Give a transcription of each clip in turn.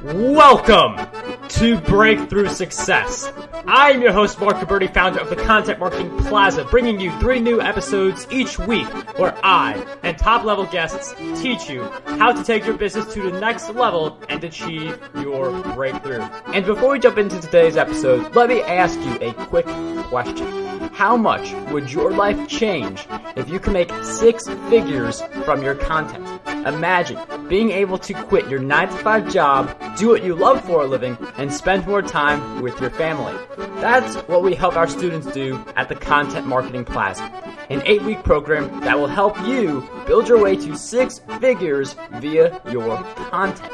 Welcome to Breakthrough Success. I'm your host, Mark Caberti, founder of the Content Marketing Plaza, bringing you 3 new episodes each week where I and top-level guests teach you how to take your business to the next level and achieve your breakthrough. And before we jump into today's episode, let me ask you a quick question. How much would your life change if you could make 6 figures from your content? Imagine being able to quit your 9-to-5 job, do what you love for a living, and spend more time with your family. That's what we help our students do at the Content Marketing Plaza, an 8-week program that will help you build your way to 6 figures via your content.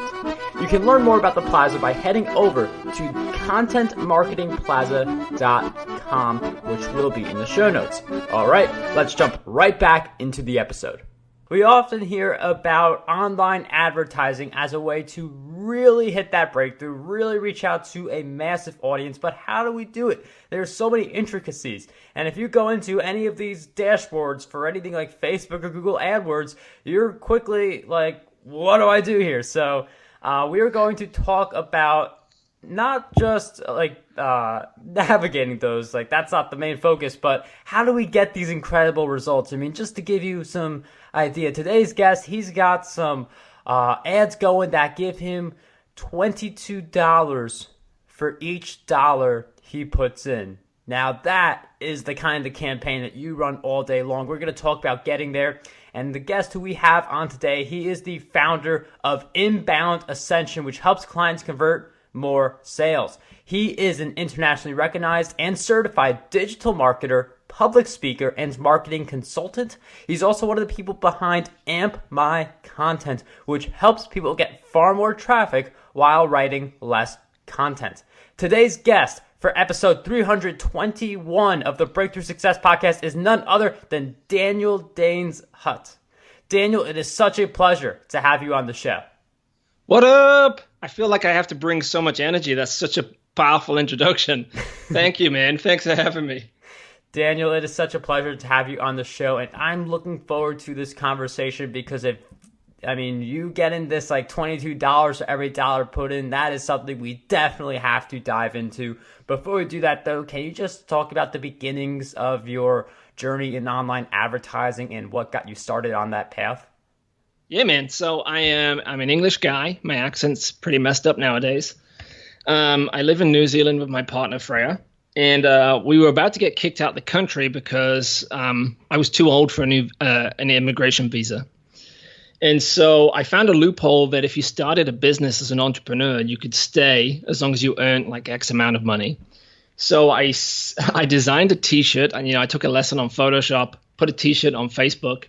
You can learn more about the Plaza by heading over to contentmarketingplaza.com, which will be in the show notes. All right, let's jump right back into the episode. We often hear about online advertising as a way to really hit that breakthrough, really reach out to a massive audience, but how do we do it? There's so many intricacies, and if you go into any of these dashboards for anything like Facebook or Google AdWords, you're quickly like, what do I do here? So we are going to talk about not just navigating those, like that's not the main focus, but how do we get these incredible results? I mean, just to give you some idea, today's guest, he's got some ads going that give him $22 for each dollar he puts in. Now that is the kind of campaign that you run all day long. We're going to talk about getting there. And the guest who we have on today, he is the founder of Inbound Ascension, which helps clients convert more sales. He is an internationally recognized and certified digital marketer, public speaker, and marketing consultant. He's also one of the people behind AmpMyContent, which helps people get far more traffic while writing less content. Today's guest for episode 321 of the Breakthrough Success Podcast is none other than Daniel Daines-Hutt. Daniel, it is such a pleasure to have you on the show. What up? I feel like I have to bring so much energy. That's such a powerful introduction. Thank you, man. Thanks for having me. Daniel, it is such a pleasure to have you on the show, and I'm looking forward to this conversation because you getting this like $22 for every dollar put in, that is something we definitely have to dive into. Before we do that, though, can you just talk about the beginnings of your journey in online advertising and what got you started on that path? Yeah, man. So I'm an English guy. My accent's pretty messed up nowadays. I live in New Zealand with my partner, Freya. And we were about to get kicked out of the country because I was too old for an immigration visa. And so I found a loophole that if you started a business as an entrepreneur, you could stay as long as you earned like X amount of money. So I designed a T-shirt, and I took a lesson on Photoshop, put a T-shirt on Facebook,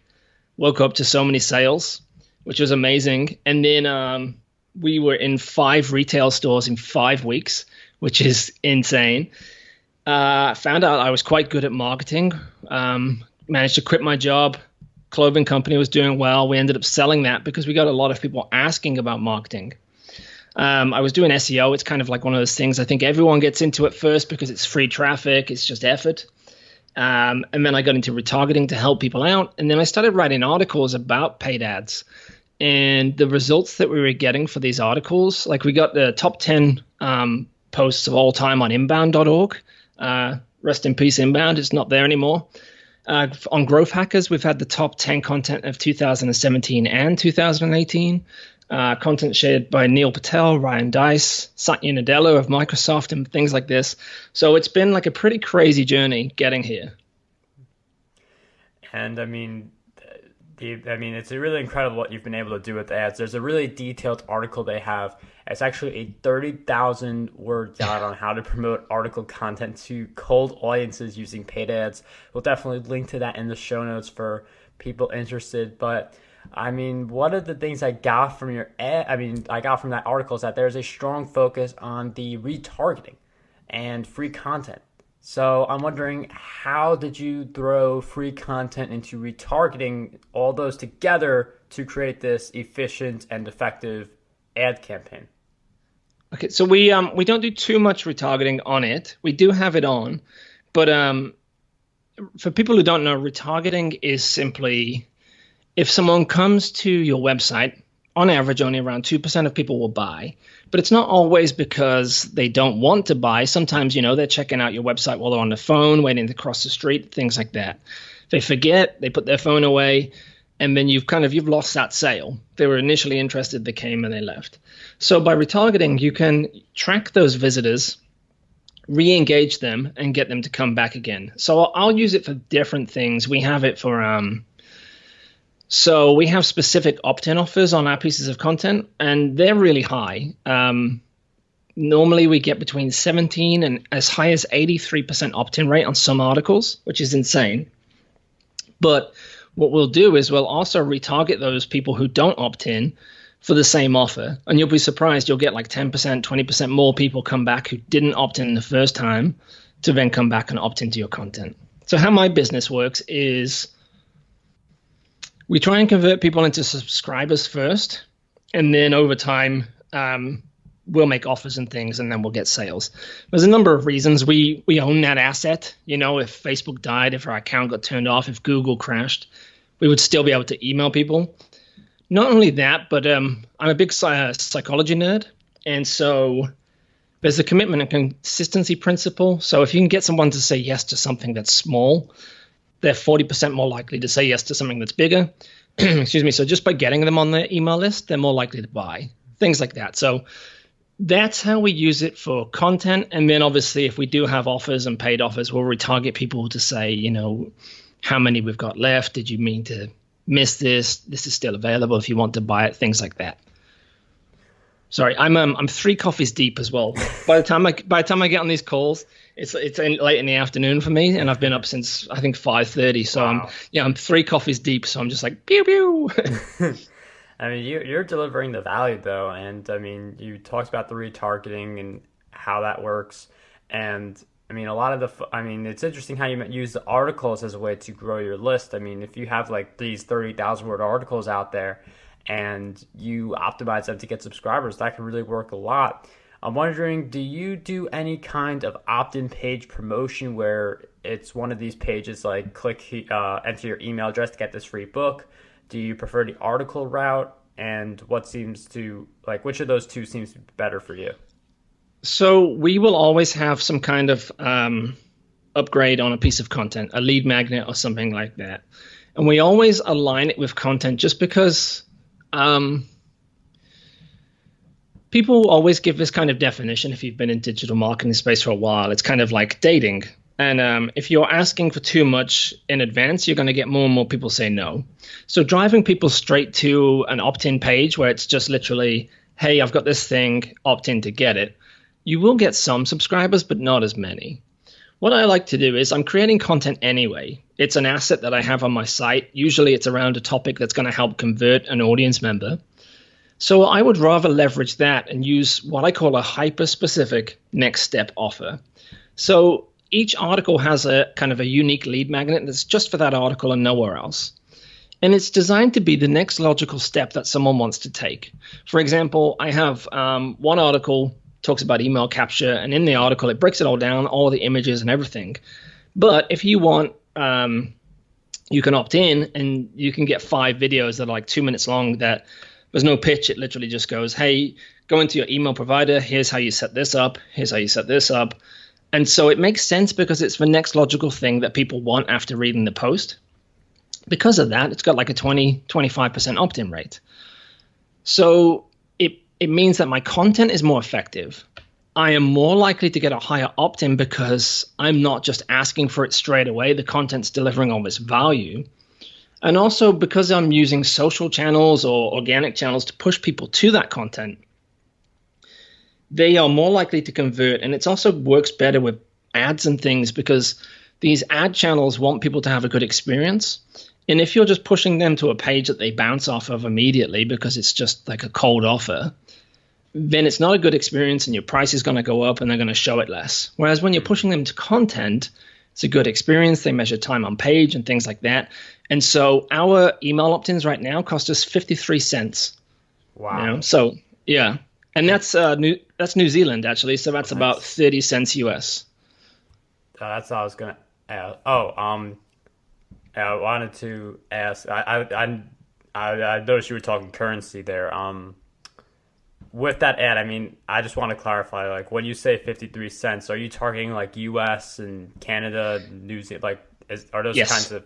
woke up to so many sales, which was amazing. And then we were in 5 retail stores in 5 weeks, which is insane. Found out I was quite good at marketing, managed to quit my job. Clothing company was doing well. We ended up selling that because we got a lot of people asking about marketing. I was doing SEO. It's kind of like one of those things. I think everyone gets into it first because it's free traffic. It's just effort. And then I got into retargeting to help people out. And then I started writing articles about paid ads. And the results that we were getting for these articles, like we got the top 10 posts of all time on inbound.org. Rest in peace, Inbound. It's not there anymore. On Growth Hackers, we've had the top 10 content of 2017 and 2018. Content shared by Neil Patel, Ryan Deiss, Satya Nadella of Microsoft, and things like this. So it's been like a pretty crazy journey getting here. And it's really incredible what you've been able to do with ads. There's a really detailed article they have. It's actually a 30,000 word guide on how to promote article content to cold audiences using paid ads. We'll definitely link to that in the show notes for people interested. But one of the things I got from that article is that there's a strong focus on the retargeting and free content. So I'm wondering, how did you throw free content into retargeting, all those together to create this efficient and effective ad campaign? Okay, so we don't do too much retargeting on it. We do have it on, but for people who don't know, retargeting is simply if someone comes to your website on average, only around 2% of people will buy. But it's not always because they don't want to buy. Sometimes, they're checking out your website while they're on the phone, waiting to cross the street, things like that. They forget, they put their phone away, and then you've lost that sale. They were initially interested, they came and they left. So by retargeting, you can track those visitors, re-engage them, and get them to come back again. So I'll use it for different things. We have it for so we have specific opt-in offers on our pieces of content, and they're really high. Normally we get between 17 and as high as 83% opt-in rate on some articles, which is insane. But what we'll do is we'll also retarget those people who don't opt in for the same offer. And you'll be surprised, you'll get like 10%, 20% more people come back who didn't opt in the first time to then come back and opt into your content. So how my business works is we try and convert people into subscribers first, and then over time, we'll make offers and things, and then we'll get sales. There's a number of reasons. We own that asset. If Facebook died, if our account got turned off, if Google crashed, we would still be able to email people. Not only that, but I'm a big psychology nerd, and so there's the commitment and consistency principle. So if you can get someone to say yes to something that's small, they're 40% more likely to say yes to something that's bigger. Excuse me. So just by getting them on the email list, they're more likely to buy, things like that. So that's how we use it for content. And then obviously if we do have offers and paid offers, we'll retarget people to say, how many we've got left. Did you mean to miss this? This is still available if you want to buy it, things like that. Sorry, I'm 3 coffees deep as well. By the time I get on these calls, it's late in the afternoon for me, and I've been up since I think 5:30. So wow. I'm 3 coffees deep. So I'm just like pew pew. I mean, you're delivering the value though, and I mean, you talked about the retargeting and how that works, and I mean, it's interesting how you use the articles as a way to grow your list. I mean, if you have like these 30,000 word articles out there, and you optimize them to get subscribers, that can really work a lot. I'm wondering, do you do any kind of opt-in page promotion where it's one of these pages like click, enter your email address to get this free book? Do you prefer the article route? And which of those two seems to be better for you? So we will always have some kind of upgrade on a piece of content, a lead magnet or something like that. And we always align it with content just because people always give this kind of definition. If you've been in digital marketing space for a while, it's kind of like dating. And if you're asking for too much in advance, you're going to get more and more people say no. So driving people straight to an opt-in page where it's just literally, hey, I've got this thing, opt in to get it. You will get some subscribers, but not as many. What I like to do is I'm creating content anyway. It's an asset that I have on my site. Usually it's around a topic that's going to help convert an audience member. So I would rather leverage that and use what I call a hyper-specific next step offer. So each article has a kind of a unique lead magnet that's just for that article and nowhere else. And it's designed to be the next logical step that someone wants to take. For example, I have one article talks about email capture, and in the article it breaks it all down, all the images and everything. But if you want, you can opt in and you can get 5 videos that are like 2 minutes long that there's no pitch. It literally just goes, hey, go into your email provider. Here's how you set this up. Here's how you set this up. And so it makes sense because it's the next logical thing that people want after reading the post. Because of that, it's got like a 20-25% opt-in rate. So it means that my content is more effective. I am more likely to get a higher opt-in because I'm not just asking for it straight away. The content's delivering all this value. And also because I'm using social channels or organic channels to push people to that content, they are more likely to convert. And it also works better with ads and things because these ad channels want people to have a good experience. And if you're just pushing them to a page that they bounce off of immediately because it's just like a cold offer, then it's not a good experience and your price is going to go up and they're going to show it less. Whereas when you're pushing them to content, it's a good experience. They measure time on page and things like that. And so our email opt-ins right now cost us 53 cents. Wow. So, yeah. And that's New Zealand, actually. So that's about 30 cents US. That's what I was going to ask. I wanted to ask. I noticed you were talking currency there. With that ad, I mean, I just want to clarify, like, when you say 53 cents, are you targeting like U.S. and Canada, New Zealand? Like, are those Yes. kinds of?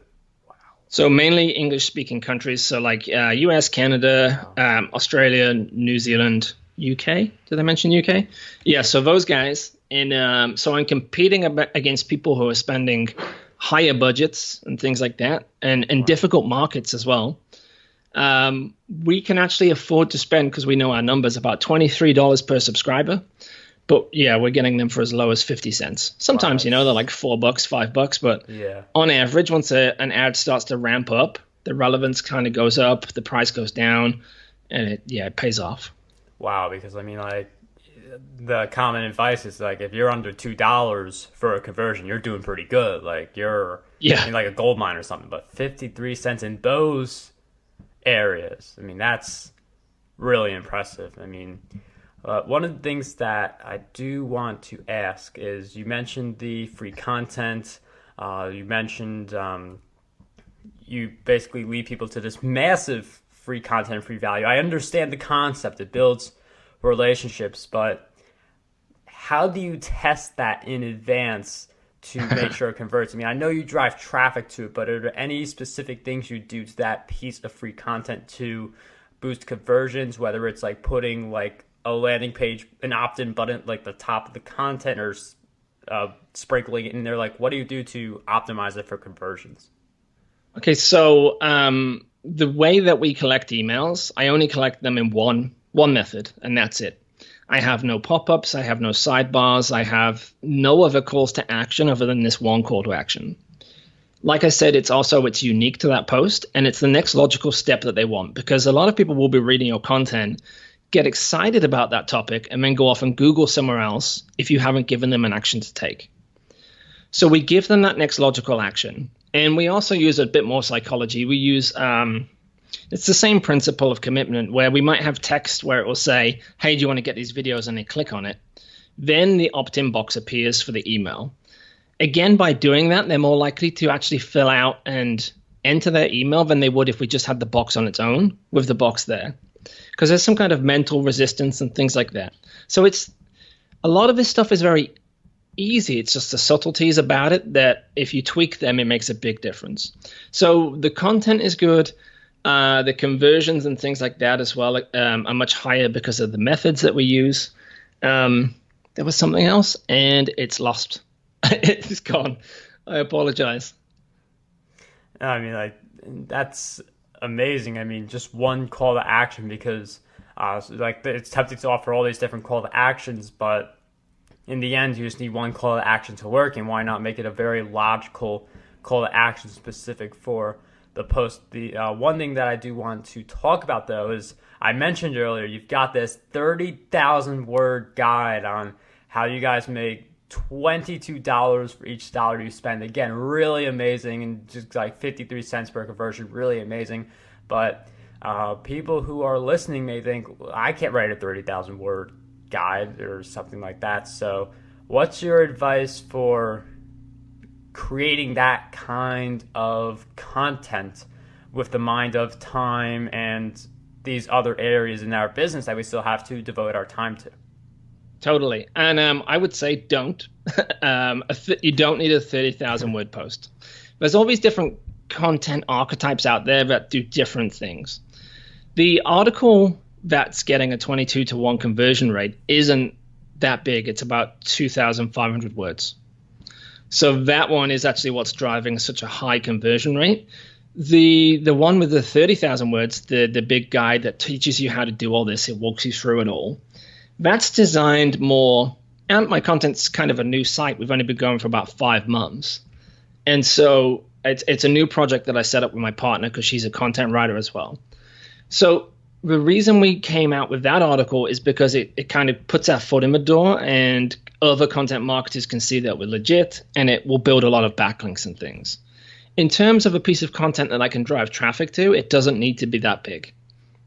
So mainly English-speaking countries, so like US, Canada, Australia, New Zealand, UK. Did I mention UK? Yeah, so those guys. And so I'm competing against people who are spending higher budgets and things like that, and difficult markets as well. We can actually afford to spend, because we know our numbers, about $23 per subscriber. But yeah, we're getting them for as low as 50 cents. Sometimes, they're like $4, $5, but on average, once an ad starts to ramp up, the relevance kind of goes up, the price goes down, and it pays off. Wow, because I mean, like, the common advice is like, if you're under $2 for a conversion, you're doing pretty good. Like, you're in like a gold mine or something. But 53 cents in those areas, I mean, that's really impressive. I mean, one of the things that I do want to ask is, you mentioned the free content. You mentioned you basically lead people to this massive free content, free value. I understand the concept. It builds relationships, but how do you test that in advance to make sure it converts? I mean, I know you drive traffic to it, but are there any specific things you do to that piece of free content to boost conversions, whether it's like putting like a landing page, an opt-in button, like the top of the content, or sprinkling it in there? Like, what do you do to optimize it for conversions? Okay, so the way that we collect emails, I only collect them in one method, and that's it. I have no pop-ups, I have no sidebars, I have no other calls to action other than this one call to action. Like I said, it's unique to that post, and it's the next logical step that they want, because a lot of people will be reading your content, get excited about that topic, and then go off and Google somewhere else if you haven't given them an action to take. So we give them that next logical action. And we also use a bit more psychology. We use, it's the same principle of commitment, where we might have text where it will say, hey, do you want to get these videos? And they click on it. Then the opt-in box appears for the email. Again, by doing that, they're more likely to actually fill out and enter their email than they would if we just had the box on its own with the box there. Because there's some kind of mental resistance and things like that. So a lot of this stuff is very easy. It's just the subtleties about it that if you tweak them, it makes a big difference. So the content is good. The conversions and things like that as well are much higher because of the methods that we use. There was something else, and it's lost. It's gone. I apologize. I mean, like, that's amazing. I mean, just one call to action, because like, it's tempting to offer all these different call to actions, but in the end, you just need one call to action to work, and why not make it a very logical call to action specific for the post? The one thing that I do want to talk about, though, is I mentioned earlier, you've got this 30,000 word guide on how you guys make $22 for each dollar you spend. Again, really amazing, and just like 53 cents per conversion, really amazing. But people who are listening may think, I can't write a 30,000 word guide or something like that. So what's your advice for creating that kind of content with the mind of time and these other areas in our business that we still have to devote our time to? Totally. And I would say don't. You don't need a 30,000 word post. There's all these different content archetypes out there that do different things. The article that's getting a 22-to-1 conversion rate isn't that big. It's about 2,500 words. So that one is actually what's driving such a high conversion rate. The one with the 30,000 words, the big guide that teaches you how to do all this, it walks you through it all. That's designed more, and AmpMyContent's kind of a new site. We've only been going for about 5 months. And so it's a new project that I set up with my partner because she's a content writer as well. So the reason we came out with that article is because it kind of puts our foot in the door, and other content marketers can see that we're legit, and it will build a lot of backlinks and things. In terms of a piece of content that I can drive traffic to, it doesn't need to be that big.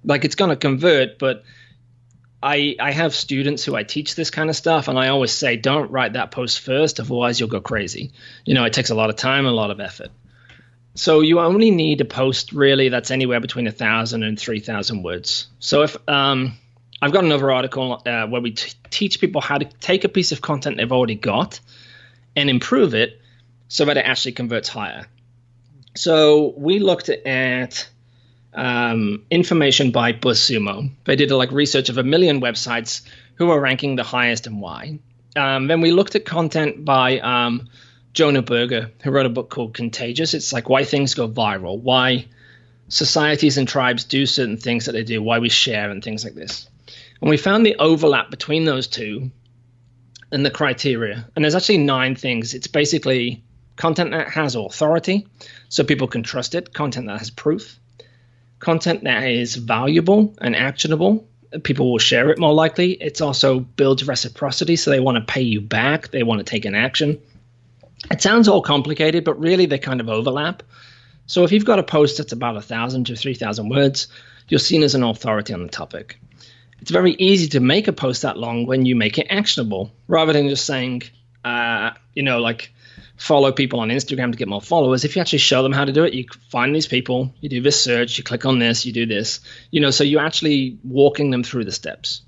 Like, it's going to convert, but I have students who I teach this kind of stuff, and I always say, don't write that post first, otherwise you'll go crazy. It takes a lot of time and a lot of effort. So you only need a post really that's anywhere between 1,000 and 3,000 words. So if I've got another article where we teach people how to take a piece of content they've already got and improve it so that it actually converts higher. So we looked at information by BuzzSumo. They did research of 1 million websites who are ranking the highest and why. Then we looked at content by Jonah Berger, who wrote a book called Contagious. It's like why things go viral, why societies and tribes do certain things that they do, why we share and things like this. And we found the overlap between those two and the criteria. And there's actually 9 things. It's basically content that has authority, so people can trust it, content that has proof, content that is valuable and actionable, people will share it more likely. It's also builds reciprocity, so they want to pay you back, they want to take an action. It sounds all complicated, but really they kind of overlap. So if you've got a post that's about 1,000 to 3,000 words, you're seen as an authority on the topic. It's very easy to make a post that long when you make it actionable, rather than just saying, follow people on Instagram to get more followers. If you actually show them how to do it, you find these people, you do this search, you click on this, you do this, so you're actually walking them through the steps.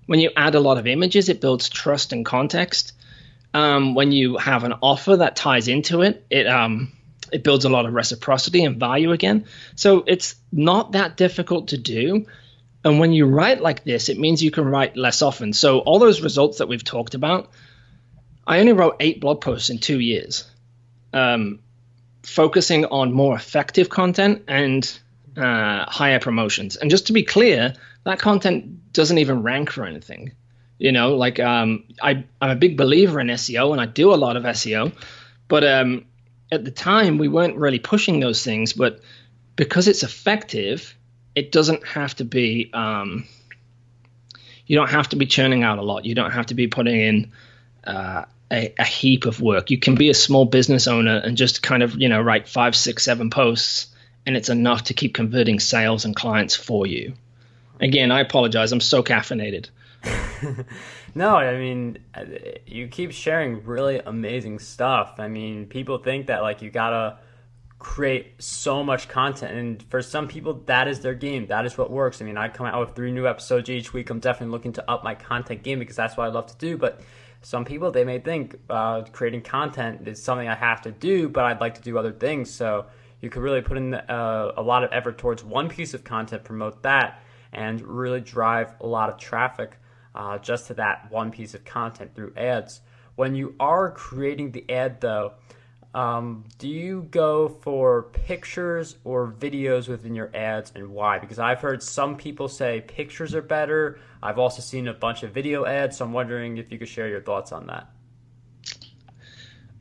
When you add a lot of images, it builds trust and context. When you have an offer that ties into it, it builds a lot of reciprocity and value again. So it's not that difficult to do. And when you write like this, it means you can write less often. So all those results that we've talked about, I only wrote 8 blog posts in 2 years, focusing on more effective content and higher promotions. And just to be clear, that content doesn't even rank for anything. I'm a big believer in SEO, and I do a lot of SEO. But at the time, we weren't really pushing those things. But because it's effective, it doesn't have to be you don't have to be churning out a lot. You don't have to be putting in a heap of work. You can be a small business owner and just kind of, write 5, 6, 7 posts, and it's enough to keep converting sales and clients for you. Again, I apologize. I'm so caffeinated. No, I mean, you keep sharing really amazing stuff. I mean, people think that you gotta create so much content, and for some people that is their game, that is what works. I mean, I come out with 3 new episodes each week. I'm definitely looking to up my content game because that's what I love to do. But some people, they may think creating content is something I have to do, but I'd like to do other things. So you could really put in a lot of effort towards one piece of content, promote that, and really drive a lot of traffic just to that one piece of content through ads. When you are creating the ad though, do you go for pictures or videos within your ads, and why? Because I've heard some people say pictures are better. I've also seen a bunch of video ads, so I'm wondering if you could share your thoughts on that.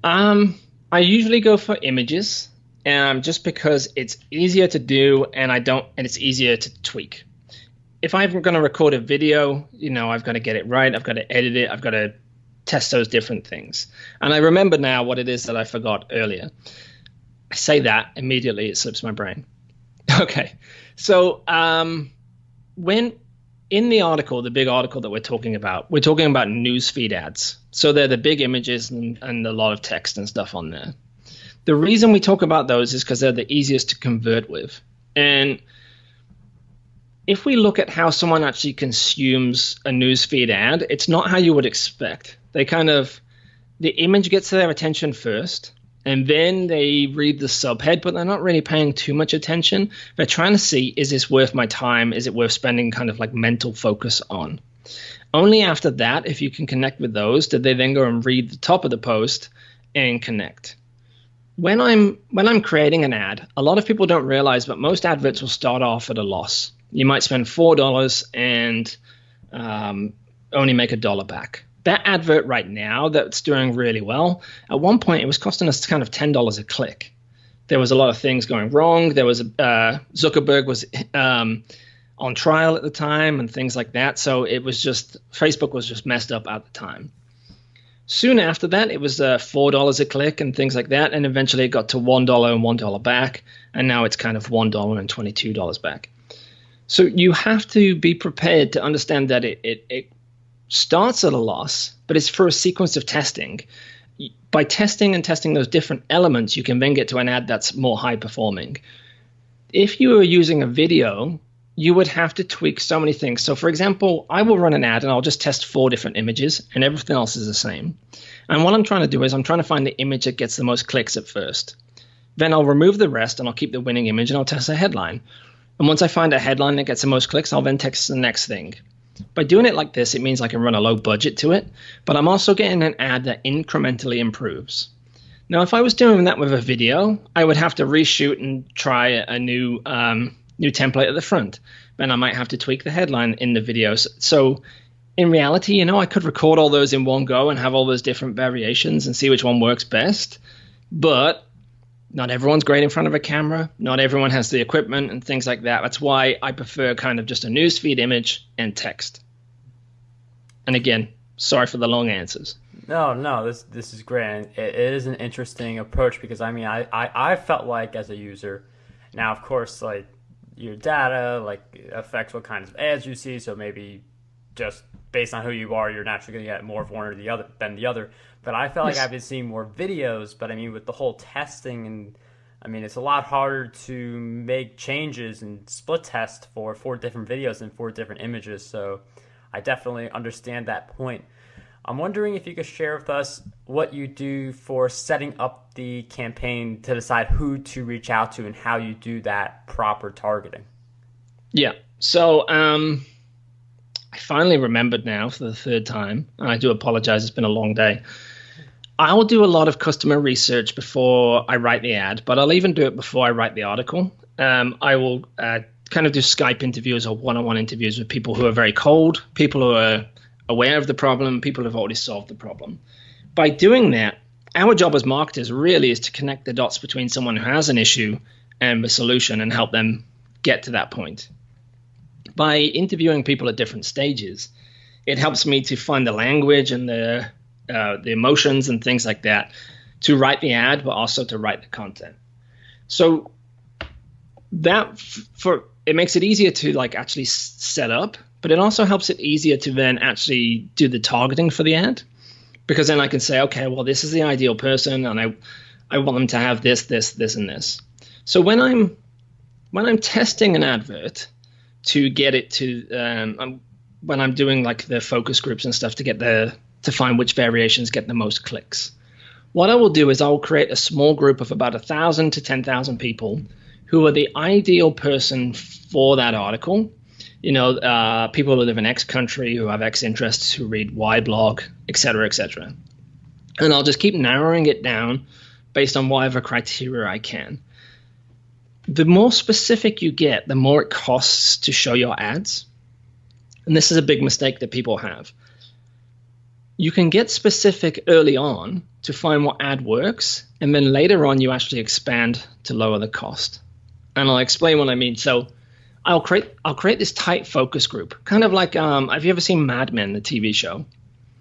I usually go for images, just because it's easier to do and it's easier to tweak. If I'm going to record a video, I've got to get it right. I've got to edit it. I've got to test those different things. And I remember now what it is that I forgot earlier. I say that, immediately it slips my brain. Okay. So when in the article, the big article that we're talking about newsfeed ads. So they're the big images and a lot of text and stuff on there. The reason we talk about those is because they're the easiest to convert with. And if we look at how someone actually consumes a newsfeed ad, it's not how you would expect. The image gets their attention first, and then they read the subhead, but they're not really paying too much attention. They're trying to see, is this worth my time? Is it worth spending kind of mental focus on? Only after that, if you can connect with those, do they then go and read the top of the post and connect. When I'm creating an ad, a lot of people don't realize, but most adverts will start off at a loss. You might spend $4 and only make $1 back. That advert right now that's doing really well, at one point it was costing us kind of $10 a click. There was a lot of things going wrong. There was Zuckerberg was on trial at the time and things like that. So Facebook was just messed up at the time. Soon after that, it was $4 a click and things like that. And eventually it got to $1 and $1 back. And now it's kind of $1 and $22 back. So you have to be prepared to understand that it starts at a loss, but it's for a sequence of testing. by testing those different elements, you can then get to an ad that's more high performing. If you were using a video, you would have to tweak so many things. So for example, I will run an ad and I'll just test 4 different images and everything else is the same. And what I'm trying to do is I'm trying to find the image that gets the most clicks at first. Then I'll remove the rest and I'll keep the winning image and I'll test a headline. And once I find a headline that gets the most clicks, I'll then test the next thing. By doing it like this, it means I can run a low budget to it, but I'm also getting an ad that incrementally improves. Now, if I was doing that with a video, I would have to reshoot and try a new template at the front. Then I might have to tweak the headline in the videos. So in reality, I could record all those in one go and have all those different variations and see which one works best. But not everyone's great in front of a camera. Not everyone has the equipment and things like that. That's why I prefer kind of just a newsfeed image and text. And again, sorry for the long answers. No, this is great. It is an interesting approach because I felt like as a user, now of course like your data like affects what kinds of ads you see. So maybe just based on who you are, you're naturally going to get more of one or the other than the other. But I felt like I've been seeing more videos. But with the whole testing and it's a lot harder to make changes and split test for 4 different videos and 4 different images. So I definitely understand that point. I'm wondering if you could share with us what you do for setting up the campaign to decide who to reach out to and how you do that proper targeting. Yeah. So I finally remembered now for the 3rd time, and I do apologize. It's been a long day. I'll do a lot of customer research before I write the ad, but I'll even do it before I write the article. I will kind of do Skype interviews or one-on-one interviews with people who are very cold, people who are aware of the problem, people who have already solved the problem. By doing that, our job as marketers really is to connect the dots between someone who has an issue and the solution and help them get to that point. By interviewing people at different stages, it helps me to find the language and the emotions and things like that to write the ad, but also to write the content. So that it makes it easier to actually set up, but it also helps it easier to then actually do the targeting for the ad, because then I can say, okay, well, this is the ideal person, and I want them to have this, this, and this. So when I'm testing an advert to get it to when I'm doing the focus groups and stuff to find which variations get the most clicks, what I will do is I will create a small group of about 1,000 to 10,000 people who are the ideal person for that article. People who live in X country, who have X interests, who read Y blog, et cetera, et cetera. And I'll just keep narrowing it down based on whatever criteria I can. The more specific you get, the more it costs to show your ads. And this is a big mistake that people have. You can get specific early on to find what ad works, and then later on you actually expand to lower the cost. And I'll explain what I mean. So I'll create this tight focus group, kind of like have you ever seen Mad Men, the TV show?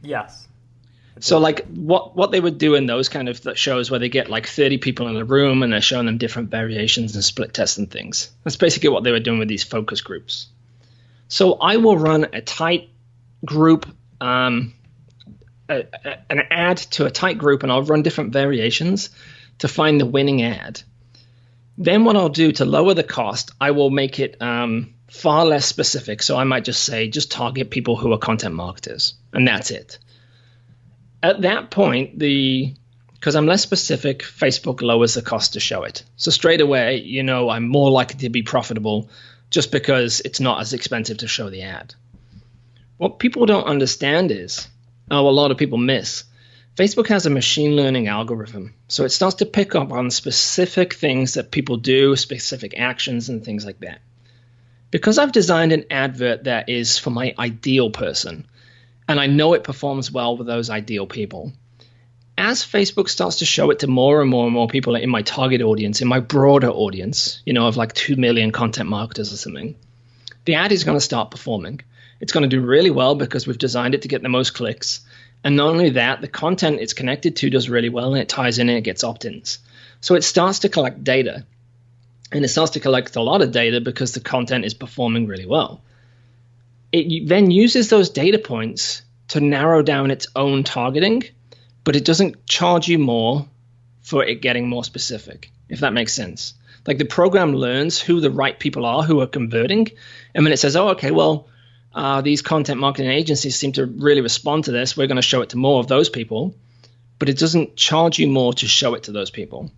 Yes. So what they would do in those kind of shows where they get 30 people in a room and they're showing them different variations and split tests and things. That's basically what they were doing with these focus groups. So I will run a tight group, an ad to a tight group, and I'll run different variations to find the winning ad. Then what I'll do to lower the cost, I will make it far less specific. So I might just say, just target people who are content marketers, and that's it. At that point, because I'm less specific, Facebook lowers the cost to show it. So straight away, I'm more likely to be profitable just because it's not as expensive to show the ad. What people don't understand is, a lot of people miss, Facebook has a machine learning algorithm. So it starts to pick up on specific things that people do, specific actions and things like that. Because I've designed an advert that is for my ideal person, and I know it performs well with those ideal people, as Facebook starts to show it to more and more and more people in my target audience, in my broader audience, of 2 million content marketers or something, the ad is going to start performing. It's going to do really well because we've designed it to get the most clicks. And not only that, the content it's connected to does really well, and it ties in and it gets opt-ins. So it starts to collect data. And it starts to collect a lot of data because the content is performing really well. It then uses those data points to narrow down its own targeting but it doesn't charge you more for it getting more specific, if that makes sense. Like the program learns who the right people are who are converting, and then it says, oh, okay, well, these content marketing agencies seem to really respond to this. We're going to show it to more of those people, but it doesn't charge you more to show it to those people. Does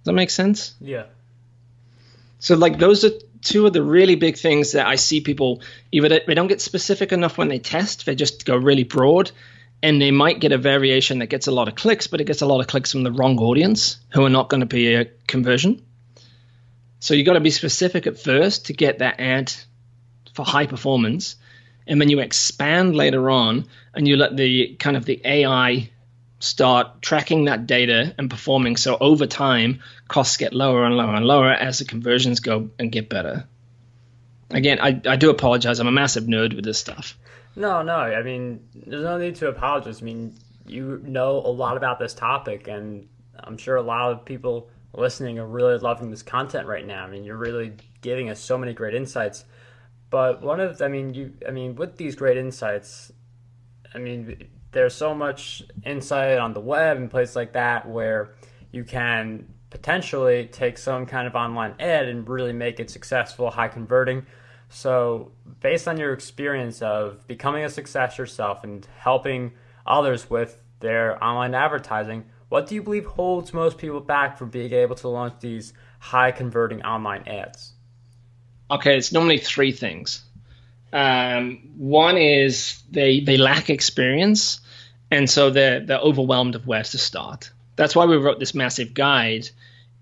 that make sense? Yeah. So like those are two of the really big things that I see people either they don't get specific enough when they test, they just go really broad, and they might get a variation that gets a lot of clicks, but it gets a lot of clicks from the wrong audience who are not going to be a conversion. So you got to be specific at first to get that ad for high performance, and then you expand later on and you let the kind of the AI start tracking that data and performing. So over time, costs get lower and lower and lower as the conversions go and get better. Again, I do apologize. I'm a massive nerd with this stuff. No, I mean, there's no need to apologize. I mean, you know a lot about this topic, and I'm sure a lot of people listening are really loving this content right now. I mean, you're really giving us so many great insights. But with these great insights, I mean, there's so much insight on the web and places like that where you can potentially take some kind of online ad and really make it successful, high converting. So based on your experience of becoming a success yourself and helping others with their online advertising, what do you believe holds most people back from being able to launch these high converting online ads? Okay, it's normally three things. One is they lack experience, and so they're overwhelmed of where to start. That's why we wrote this massive guide.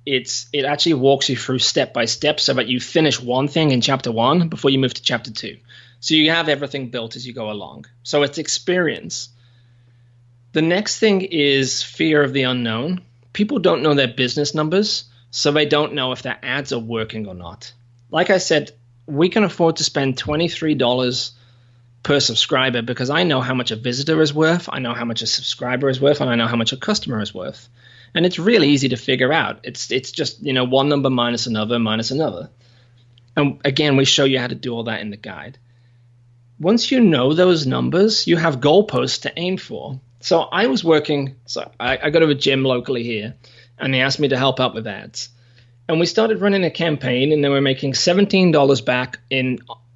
It actually walks you through step by step so that you finish one thing in chapter 1 before you move to chapter 2. So you have everything built as you go along. So it's experience. The next thing is fear of the unknown. People don't know their business numbers, so they don't know if their ads are working or not. Like I said, we can afford to spend $23 per subscriber because I know how much a visitor is worth, I know how much a subscriber is worth, and I know how much a customer is worth. And it's really easy to figure out. It's just, one number minus another minus another. And again, we show you how to do all that in the guide. Once you know those numbers, you have goalposts to aim for. So I was working, I go to a gym locally here, and they asked me to help out with ads. And we started running a campaign, and they were making $17 back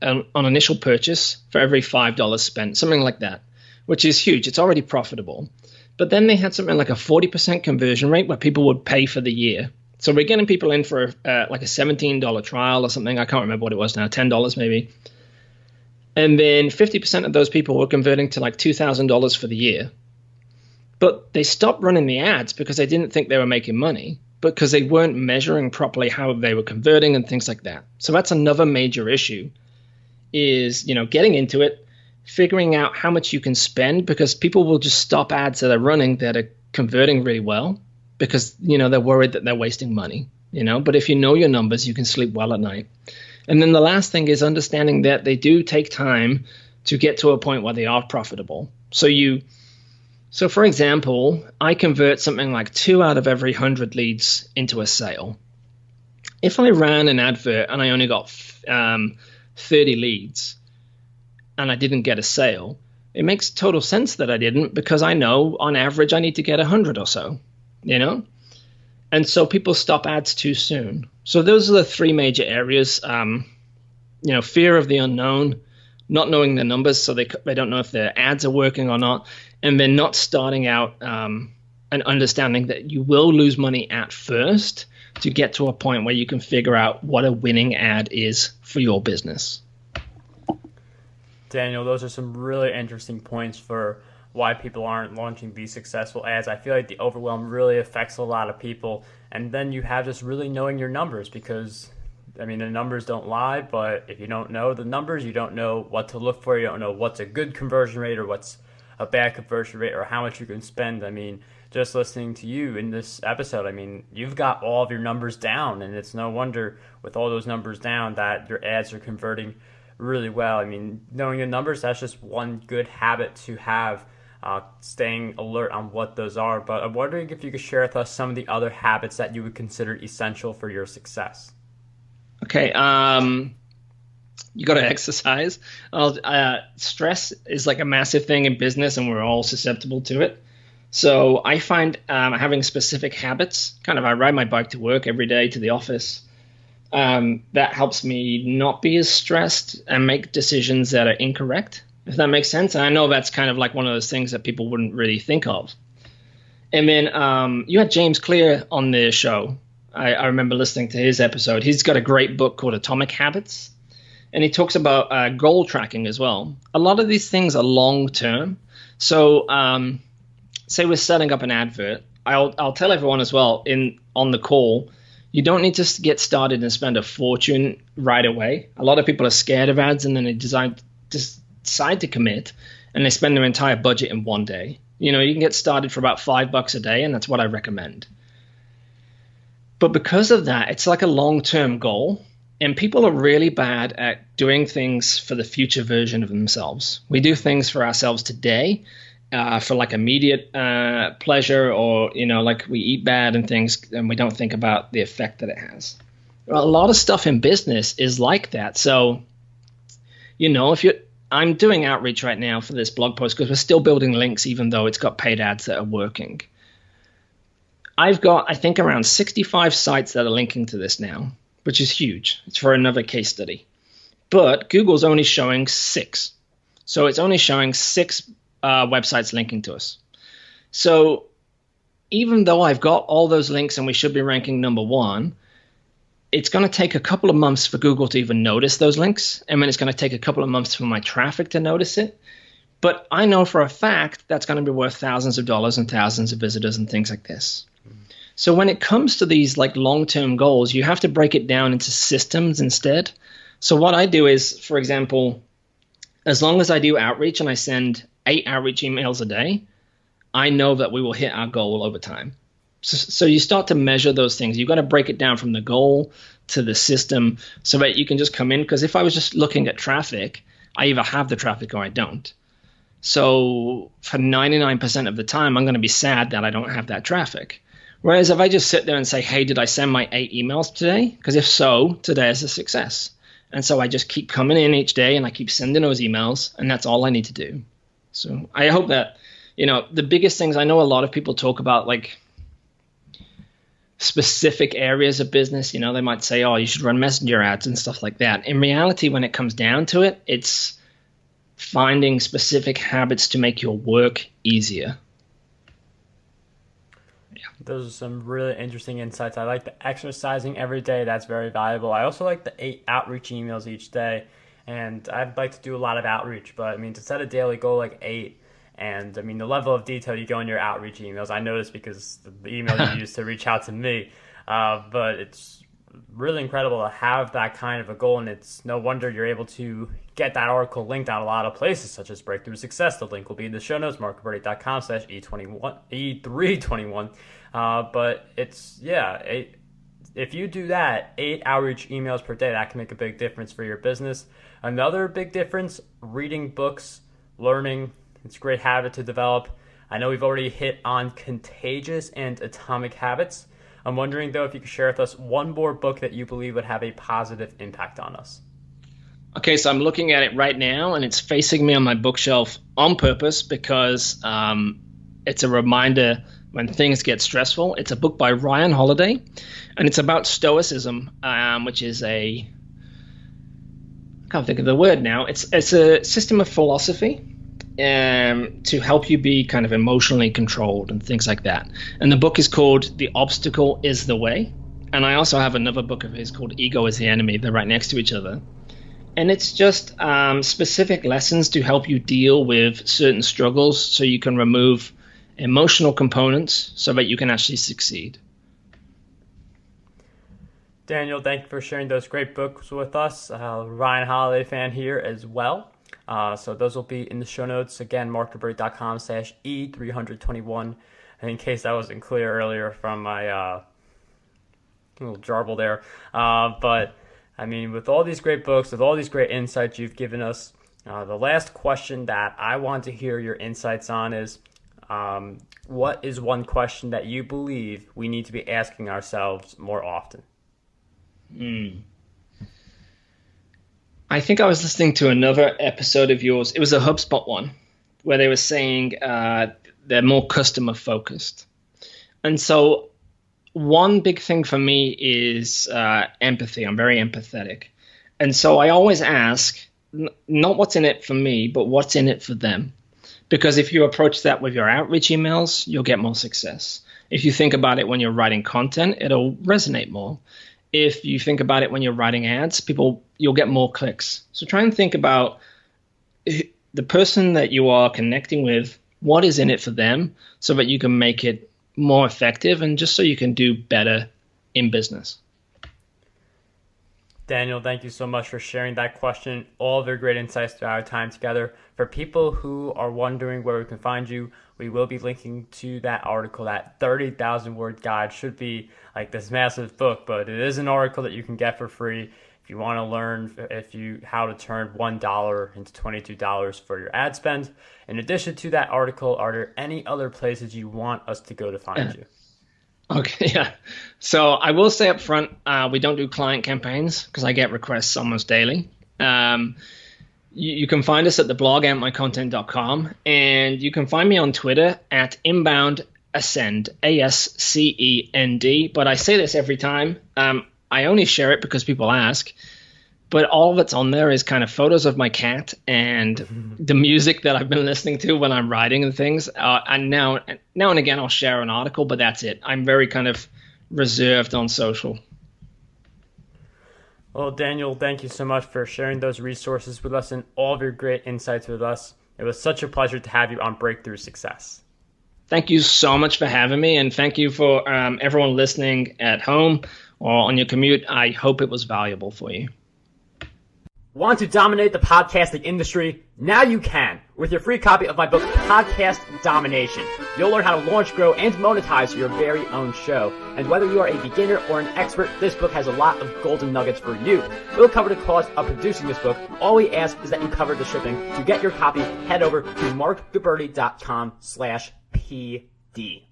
on initial purchase for every $5 spent, something like that, which is huge. It's already profitable. But then they had something like a 40% conversion rate where people would pay for the year. So we're getting people in for like a $17 trial or something. I can't remember what it was now, $10 maybe. And then 50% of those people were converting to like $2,000 for the year. But they stopped running the ads because they didn't think they were making money, because they weren't measuring properly how they were converting and things like that. So that's another major issue is, getting into it, figuring out how much you can spend, because people will just stop ads that are running that are converting really well because, they're worried that they're wasting money, But if you know your numbers, you can sleep well at night. And then the last thing is understanding that they do take time to get to a point where they are profitable. So for example, I convert something like 2 out of every 100 leads into a sale. If I ran an advert and I only got 30 leads and I didn't get a sale, it makes total sense that I didn't, because I know on average I need to get 100 or so, And so people stop ads too soon. So those are the three major areas, fear of the unknown, not knowing the numbers, so they don't know if their ads are working or not, and then not starting out and understanding that you will lose money at first to get to a point where you can figure out what a winning ad is for your business. Daniel, those are some really interesting points for why people aren't launching these successful ads. I feel like the overwhelm really affects a lot of people. And then you have just really knowing your numbers, because the numbers don't lie, but if you don't know the numbers, you don't know what to look for. You don't know what's a good conversion rate or what's a bad conversion rate or how much you can spend. Just listening to you in this episode, you've got all of your numbers down, and it's no wonder with all those numbers down that your ads are converting really well. Knowing your numbers, that's just one good habit to have, staying alert on what those are. But I'm wondering if you could share with us some of the other habits that you would consider essential for your success. Okay, you got to exercise. Stress is like a massive thing in business, and we're all susceptible to it. So I find having specific habits, kind of I ride my bike to work every day to the office. That helps me not be as stressed and make decisions that are incorrect, if that makes sense. And I know that's kind of like one of those things that people wouldn't really think of. And then you had James Clear on the show. I remember listening to his episode. He's got a great book called Atomic Habits. And he talks about goal tracking as well. A lot of these things are long term. So say we're setting up an advert. I'll tell everyone as well on the call, you don't need to get started and spend a fortune right away. A lot of people are scared of ads, and then they decide to commit, and they spend their entire budget in one day. You can get started for about $5 a day, and that's what I recommend. But because of that, it's like a long-term goal, and people are really bad at doing things for the future version of themselves. We do things for ourselves today, for like immediate pleasure, or like we eat bad and things, and we don't think about the effect that it has. Well, a lot of stuff in business is like that. So I'm doing outreach right now for this blog post because we're still building links, even though it's got paid ads that are working. I've got, I think, around 65 sites that are linking to this now, which is huge. It's for another case study. But Google's only showing 6. So it's only showing 6 websites linking to us. So even though I've got all those links and we should be ranking number 1, it's going to take a couple of months for Google to even notice those links. And then it's going to take a couple of months for my traffic to notice it. But I know for a fact that's going to be worth thousands of dollars and thousands of visitors and things like this. So when it comes to these like long-term goals, you have to break it down into systems instead. So what I do is, for example, as long as I do outreach and I send 8 outreach emails a day, I know that we will hit our goal over time. So you start to measure those things. You've got to break it down from the goal to the system so that you can just come in. Because if I was just looking at traffic, I either have the traffic or I don't. So for 99% of the time, I'm going to be sad that I don't have that traffic. Whereas if I just sit there and say, hey, did I send my 8 emails today? Because if so, today is a success. And so I just keep coming in each day and I keep sending those emails, and that's all I need to do. So I hope that, the biggest things, I know a lot of people talk about like specific areas of business. They might say, oh, you should run messenger ads and stuff like that. In reality, when it comes down to it, it's finding specific habits to make your work easier. Those are some really interesting insights. I like the exercising every day. That's very valuable. I also like the 8 outreach emails each day. And I'd like to do a lot of outreach. But, to set a daily goal like 8, and, the level of detail you go in your outreach emails, I noticed because the email you used to reach out to me. But it's really incredible to have that kind of a goal. And it's no wonder you're able to get that article linked on a lot of places, such as Breakthrough Success. The link will be in the show notes, markberty.com/E321. But it's, if you do that, 8 outreach emails per day, that can make a big difference for your business. Another big difference, reading books, learning. It's a great habit to develop. I know we've already hit on Contagious and Atomic Habits. I'm wondering, though, if you could share with us one more book that you believe would have a positive impact on us. Okay, so I'm looking at it right now, and it's facing me on my bookshelf on purpose because it's a reminder when things get stressful. It's a book by Ryan Holiday, and it's about Stoicism, which is I can't think of the word now. It's a system of philosophy to help you be kind of emotionally controlled and things like that. And the book is called The Obstacle is the Way. And I also have another book of his called Ego is the Enemy. They're right next to each other. And it's just specific lessons to help you deal with certain struggles so you can remove emotional components so that you can actually succeed. Daniel, thank you for sharing those great books with us. Ryan Holiday fan here as well. So those will be in the show notes. Again, markberty.com/E321. And in case I wasn't clear earlier from my little jarble there. But with all these great books, with all these great insights you've given us, the last question that I want to hear your insights on is, what is one question that you believe we need to be asking ourselves more often? I think I was listening to another episode of yours. It was a HubSpot one where they were saying they're more customer focused. And so one big thing for me is empathy. I'm very empathetic. And so I always ask, not what's in it for me, but what's in it for them. Because if you approach that with your outreach emails, you'll get more success. If you think about it when you're writing content, it'll resonate more. If you think about it when you're writing ads, you'll get more clicks. So try and think about the person that you are connecting with, what is in it for them, so that you can make it more effective and just so you can do better in business. Daniel, thank you so much for sharing that question, all of your great insights throughout our time together. For people who are wondering where we can find you, we will be linking to that article. That 30,000 word guide should be like this massive book, but it is an article that you can get for free if you want to learn how to turn $1 into $22 for your ad spend. In addition to that article, are there any other places you want us to go to find you? Okay, yeah. So I will say up front, we don't do client campaigns because I get requests almost daily. You can find us at the blog AmpMyContent.com, and you can find me on Twitter at Inbound Ascend, ASCEND. But I say this every time. I only share it because people ask. But all that's on there is kind of photos of my cat and the music that I've been listening to when I'm writing and things. And now and again, I'll share an article, but that's it. I'm very kind of reserved on social. Well, Daniel, thank you so much for sharing those resources with us and all of your great insights with us. It was such a pleasure to have you on Breakthrough Success. Thank you so much for having me, and thank you for everyone listening at home or on your commute. I hope it was valuable for you. Want to dominate the podcasting industry? Now you can. With your free copy of my book, Podcast Domination. You'll learn how to launch, grow, and monetize your very own show. And whether you are a beginner or an expert, this book has a lot of golden nuggets for you. We'll cover the cost of producing this book. All we ask is that you cover the shipping. To get your copy, head over to markgabberty.com/PD.